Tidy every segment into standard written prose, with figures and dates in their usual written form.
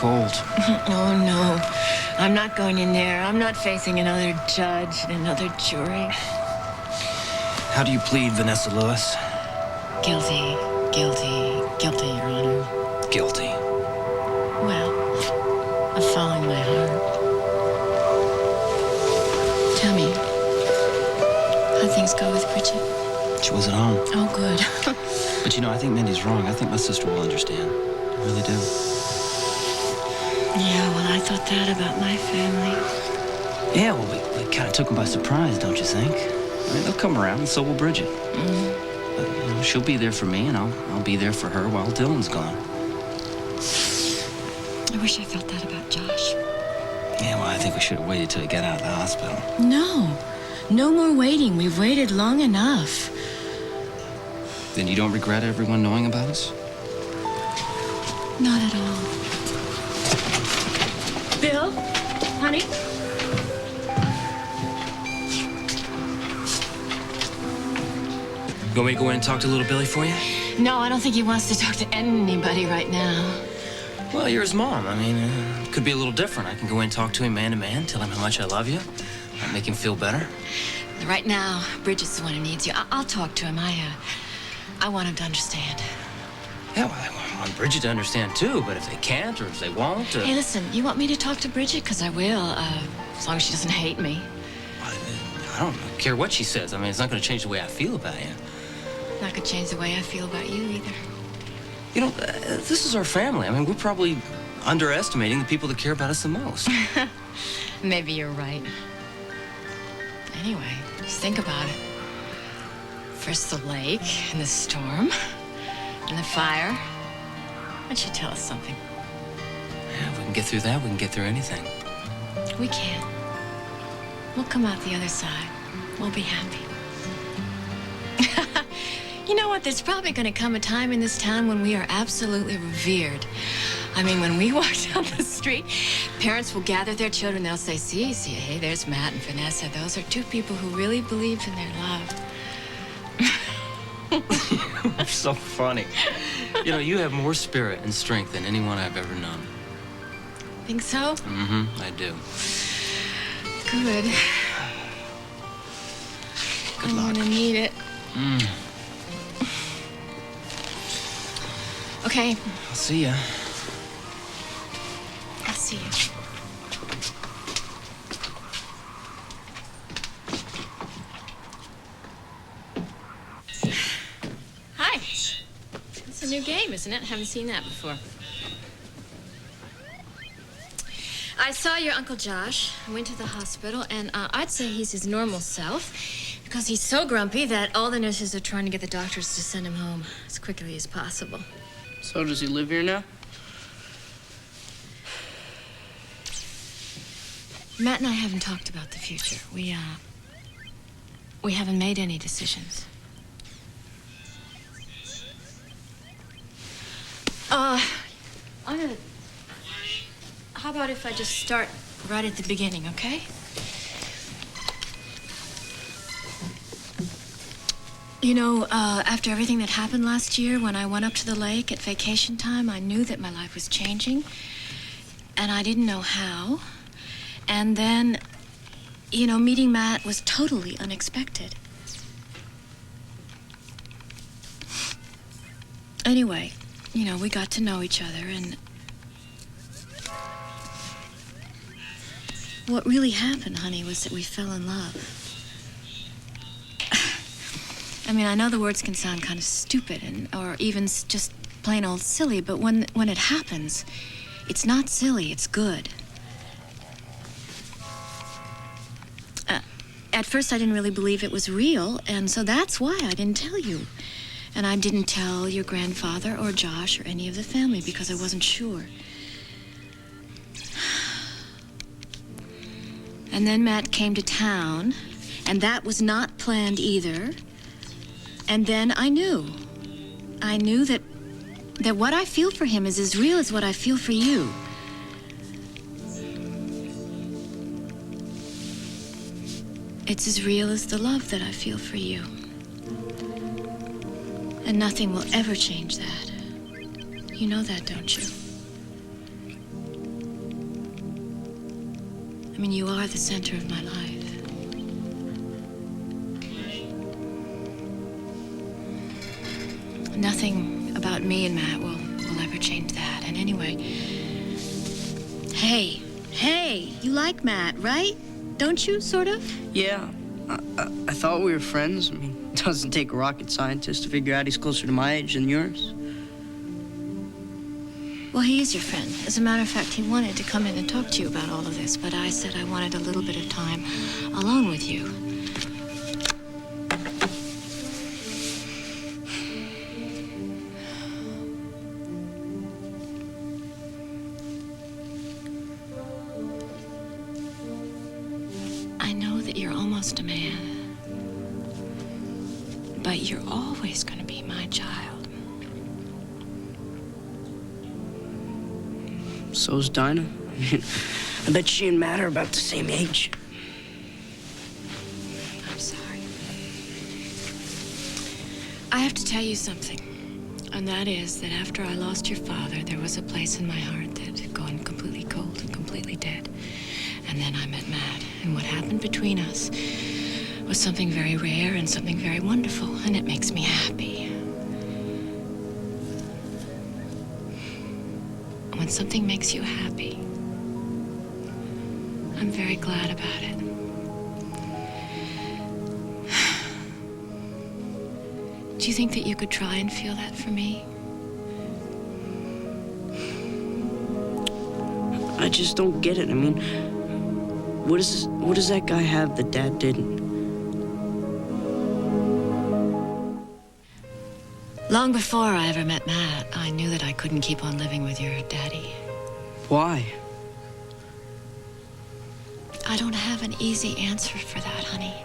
cold. Oh, no. I'm not going in there. I'm not facing another judge and another jury. How do you plead, Vanessa Lewis? Guilty, guilty, guilty, Your Honor. Guilty. Well, of following my heart. Tell me, how things go with Bridget? She wasn't home. Oh, good. But, you know, I think Mindy's wrong. I think my sister will understand. I really do. Yeah, well, I thought that about my family. Yeah, well, we kind of took them by surprise, don't you think? I mean, they'll come around, and so will Bridget. But, you know, she'll be there for me, and I'll be there for her while Dylan's gone. I wish I felt that about Josh. Yeah, well, I think we should have waited till he got out of the hospital. No. No more waiting. We've waited long enough. Then you don't regret everyone knowing about us? Not at all. Bill? Honey? You want me to go in and talk to little Billy for you? No, I don't think he wants to talk to anybody right now. Well, you're his mom. I mean, it could be a little different. I can go in and talk to him man to man, tell him how much I love you, make him feel better. Right now, Bridget's the one who needs you. I'll talk to him. I want him to understand. Yeah, well, I want Bridget to understand, too, but if they can't or if they won't... Hey, listen, you want me to talk to Bridget? Because I will, as long as she doesn't hate me. I don't care what she says. I mean, it's not going to change the way I feel about you. Not gonna change the way I feel about you, either. You know, this is our family. I mean, we're probably underestimating the people that care about us the most. Maybe you're right. Anyway, just think about it. First the lake, and the storm, and the fire. Why don't you tell us something? Yeah, if we can get through that, we can get through anything. We can. We'll come out the other side. We'll be happy. You know what? There's probably going to come a time in this town when we are absolutely revered. I mean, when we walk down the street, parents will gather their children. They'll say, see, hey, there's Matt and Vanessa. Those are two people who really believed in their love. You're so funny. You know, you have more spirit and strength than anyone I've ever known. Think so? Mm-hmm, I do. Good. Good I'm luck. gonna need it. Okay. I'll see ya. I'll see you. Hi. It's a new game, isn't it? Haven't seen that before. I saw your Uncle Josh. I went to the hospital, and I'd say he's his normal self because he's so grumpy that all the nurses are trying to get the doctors to send him home as quickly as possible. So does he live here now? Matt and I haven't talked about the future. We haven't made any decisions. I'm gonna... How about if I just start right at the beginning, okay? You know, after everything that happened last year, when I went up to the lake at vacation time, I knew that my life was changing, and I didn't know how. And then, you know, meeting Matt was totally unexpected. Anyway, you know, we got to know each other, and what really happened, honey, was that we fell in love. I mean, I know the words can sound kind of stupid or even just plain old silly, but when it happens, it's not silly, it's good. At first, I didn't really believe it was real, and so that's why I didn't tell you. And I didn't tell your grandfather or Josh or any of the family because I wasn't sure. And then Matt came to town, and that was not planned either. And then I knew that what I feel for him is as real as what I feel for you. It's as real as the love that I feel for you. And nothing will ever change that. You know that, don't you? I mean, you are the center of my life. Nothing about me and Matt will ever change that. And anyway, hey, you like Matt, right? Don't you, sort of? Yeah, I thought we were friends. I mean, it doesn't take a rocket scientist to figure out he's closer to my age than yours. Well, he is your friend. As a matter of fact, he wanted to come in and talk to you about all of this, but I said I wanted a little bit of time alone with you. I know that you're almost a man, but you're always going to be my child. So's Dinah. I bet she and Matt are about the same age. I'm sorry. I have to tell you something, and that is that after I lost your father, there was a place in my heart that had gone completely cold and completely dead. And then I met Matt, and what happened between us was something very rare and something very wonderful, and it makes me happy. When something makes you happy, I'm very glad about it. Do you think that you could try and feel that for me? I just don't get it. I mean, what does that guy have that Dad didn't? Long before I ever met Matt, I knew that I couldn't keep on living with your daddy. Why? I don't have an easy answer for that, honey.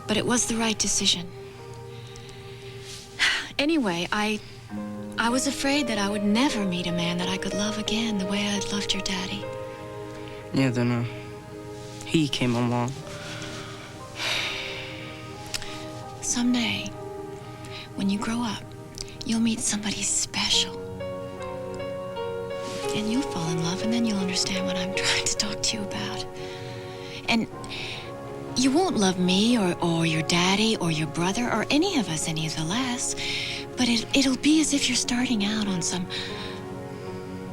But it was the right decision. Anyway, I was afraid that I would never meet a man that I could love again the way I'd loved your daddy. Yeah, then, he came along. Someday, when you grow up, you'll meet somebody special. And you'll fall in love, and then you'll understand what I'm trying to talk to you about. And you won't love me or your daddy or your brother or any of us any the less, but it'll be as if you're starting out on some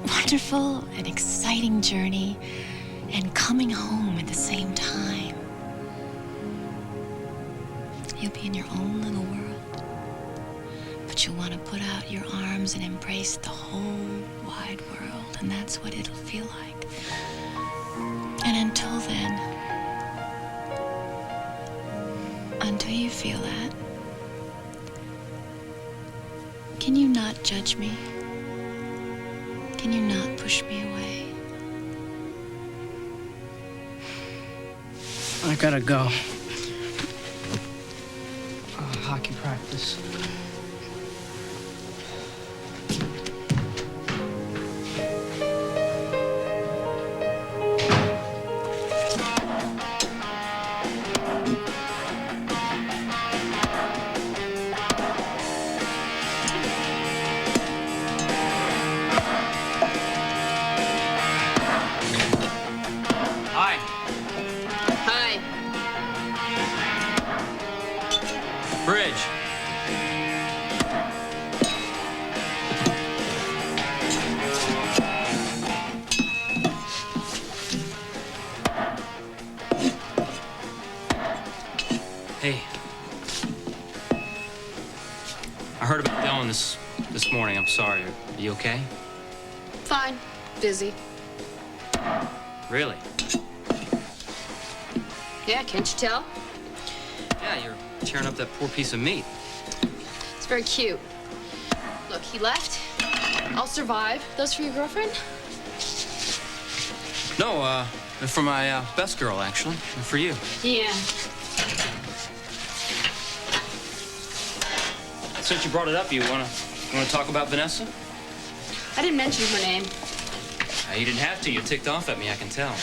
wonderful and exciting journey and coming home at the same time. You'll be in your own little world, but you'll want to put out your arms and embrace the whole wide world, and that's what it'll feel like. And until then, until you feel that, can you not judge me? Can you not push me away? I gotta go. Hockey practice. Hi. Hi. Bridge. Hey. I heard about Dylan this morning. I'm sorry. Are you okay? Fine. Busy. Really? Yeah, can't you tell? Yeah, you're tearing up that poor piece of meat. It's very cute. Look, he left. I'll survive. Those for your girlfriend? No, for my best girl, actually. And for you. Yeah. Since you brought it up, you wanna talk about Vanessa? I didn't mention her name. You didn't have to. You're ticked off at me, I can tell.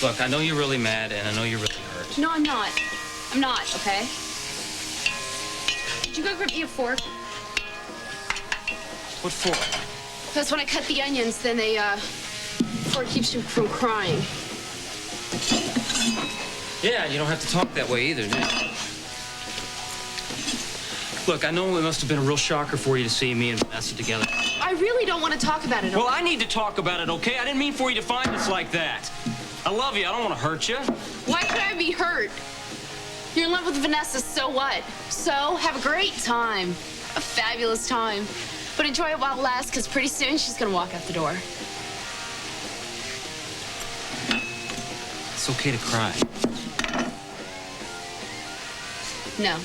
Look, I know you're really mad, and I know you're really hurt. No, I'm not. I'm not, okay? Did you go grab me a fork? What for? That's when I cut the onions, then they, before it keeps you from crying. Yeah, you don't have to talk that way either, do you? Look, I know it must have been a real shocker for you to see me and Vanessa together. I really don't want to talk about it. Well, I need to talk about it, okay? I didn't mean for you to find us like that. I love you. I don't want to hurt you. Why could I be hurt? You're in love with Vanessa, so what? So, have a great time. A fabulous time. But enjoy it while it lasts, because pretty soon she's going to walk out the door. It's okay to cry. No.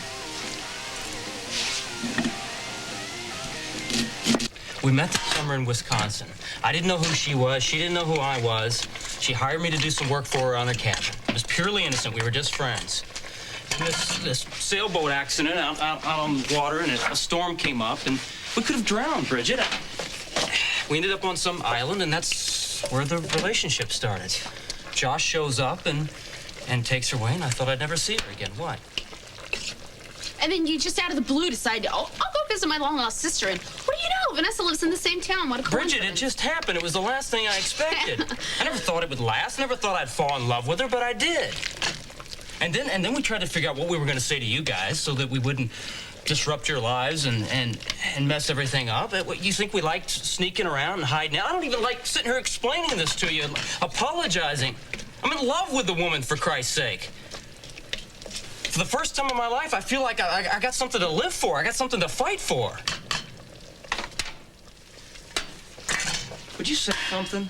We met this summer in Wisconsin. I didn't know who she was. She didn't know who I was. She hired me to do some work for her on her cabin. It was purely innocent. We were just friends. This sailboat accident out on the water, and a storm came up, and we could have drowned, Bridget. We ended up on some island, and that's where the relationship started. Josh shows up and takes her away, and I thought I'd never see her again. What? And then you just out of the blue decide, oh, I'll go visit my long-lost sister, and what do you know? Vanessa lives in the same town. What a coincidence. Bridget, it just happened. It was the last thing I expected. I never thought it would last. Never thought I'd fall in love with her, but I did. And then we tried to figure out what we were going to say to you guys so that we wouldn't disrupt your lives and mess everything up. You think we liked sneaking around and hiding out? I don't even like sitting here explaining this to you, apologizing. I'm in love with the woman, for Christ's sake. For the first time in my life, I feel like I got something to live for. I got something to fight for. Would you say something?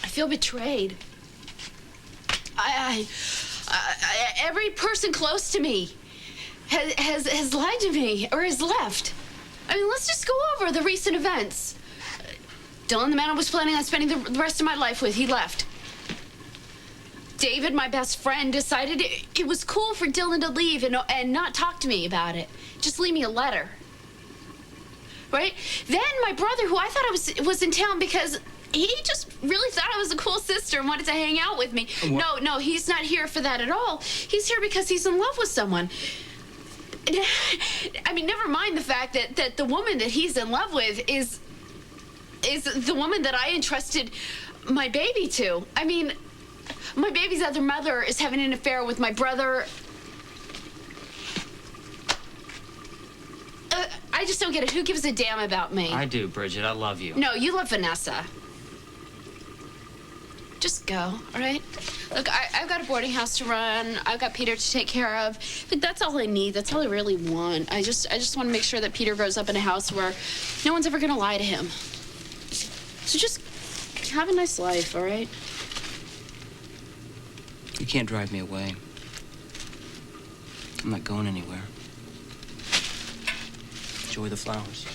I feel betrayed. Every person close to me has lied to me or has left. I mean, let's just go over the recent events. Dylan, the man I was planning on spending the rest of my life with, he left. David, my best friend, decided it was cool for Dylan to leave and not talk to me about it. Just leave me a letter. Right? Then my brother, who I thought was in town because he just really thought I was a cool sister and wanted to hang out with me. What? No, he's not here for that at all. He's here because he's in love with someone. I mean, never mind the fact that the woman that he's in love with is the woman that I entrusted my baby to. I mean, my baby's other mother is having an affair with my brother. I just don't get it. Who gives a damn about me? I do, Bridget. I love you. No, you love Vanessa. Just go, all right? Look, I've got a boarding house to run. I've got Peter to take care of. But that's all I need. That's all I really want. I just want to make sure that Peter grows up in a house where no one's ever going to lie to him. So just have a nice life, all right? You can't drive me away. I'm not going anywhere. Enjoy the flowers.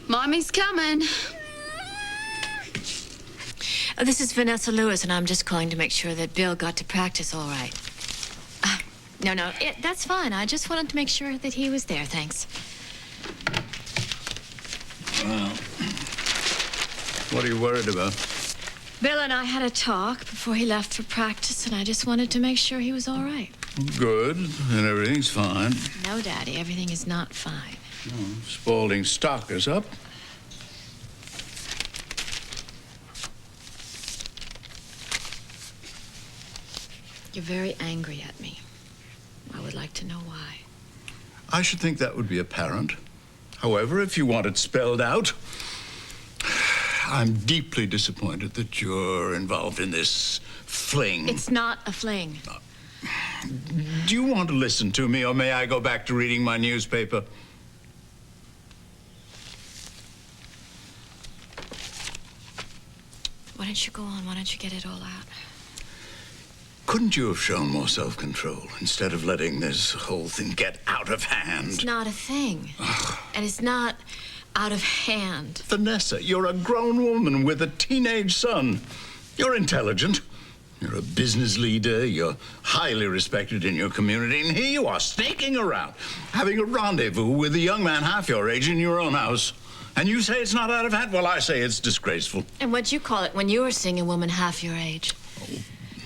Mommy's coming. This is Vanessa Lewis, and I'm just calling to make sure that Bill got to practice all right. No, that's fine. I just wanted to make sure that he was there, thanks. Well, what are you worried about? Bill and I had a talk before he left for practice, and I just wanted to make sure he was all right. Good, and everything's fine. No, Daddy, everything is not fine. Oh, Spaulding's stock is up. You're very angry at me. I would like to know why. I should think that would be apparent. However, if you want it spelled out, I'm deeply disappointed that you're involved in this fling. It's not a fling. Do you want to listen to me, or may I go back to reading my newspaper? Why don't you go on? Why don't you get it all out? Couldn't you have shown more self-control instead of letting this whole thing get out of hand? It's not a thing. And it's not out of hand. Vanessa, you're a grown woman with a teenage son. You're intelligent. You're a business leader, you're highly respected in your community, and here you are snaking around, having a rendezvous with a young man half your age in your own house. And you say it's not out of hand? Well, I say it's disgraceful. And what'd you call it when you were seeing a woman half your age? Oh.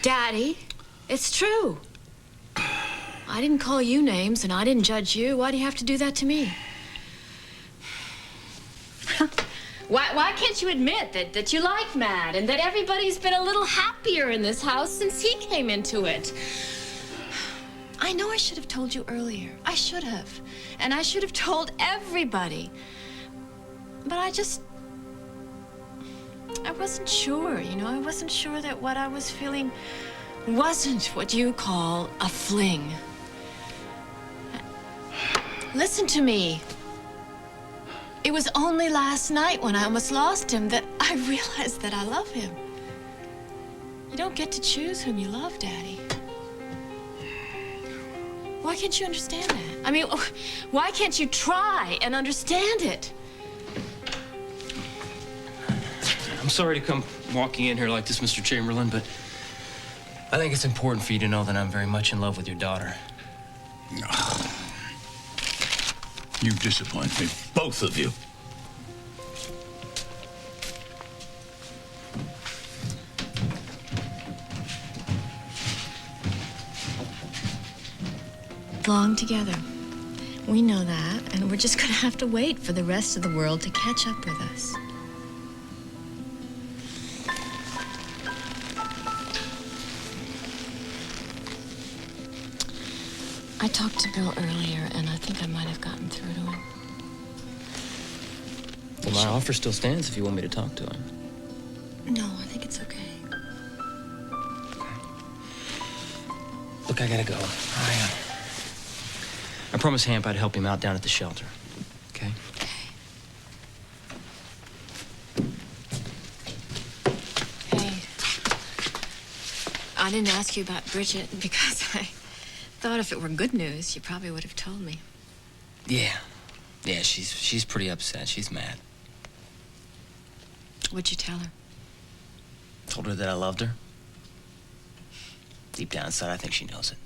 Daddy, it's true. I didn't call you names, and I didn't judge you. Why do you have to do that to me? Why can't you admit that you like Matt and that everybody's been a little happier in this house since he came into it? I know I should have told you earlier. I should have. And I should have told everybody. But I wasn't sure, you know? I wasn't sure that what I was feeling wasn't what you call a fling. Listen to me. It was only last night when I almost lost him that I realized that I love him. You don't get to choose whom you love, Daddy. Why can't you understand that? I mean, why can't you try and understand it? I'm sorry to come walking in here like this, Mr. Chamberlain, but I think it's important for you to know that I'm very much in love with your daughter. You disappoint me, both of you. Belong together. We know that, and we're just gonna have to wait for the rest of the world to catch up with us. I talked to Bill earlier, and I think I might have gotten through to him. Well, my offer still stands if you want me to talk to him. No, I think it's okay. Look, I gotta go. I promised Hamp I'd help him out down at the shelter. Okay? Hey, I didn't ask you about Bridget because I thought if it were good news, you probably would have told me. Yeah, she's pretty upset. She's mad. What'd you tell her? Told her that I loved her. Deep down inside, I think she knows it.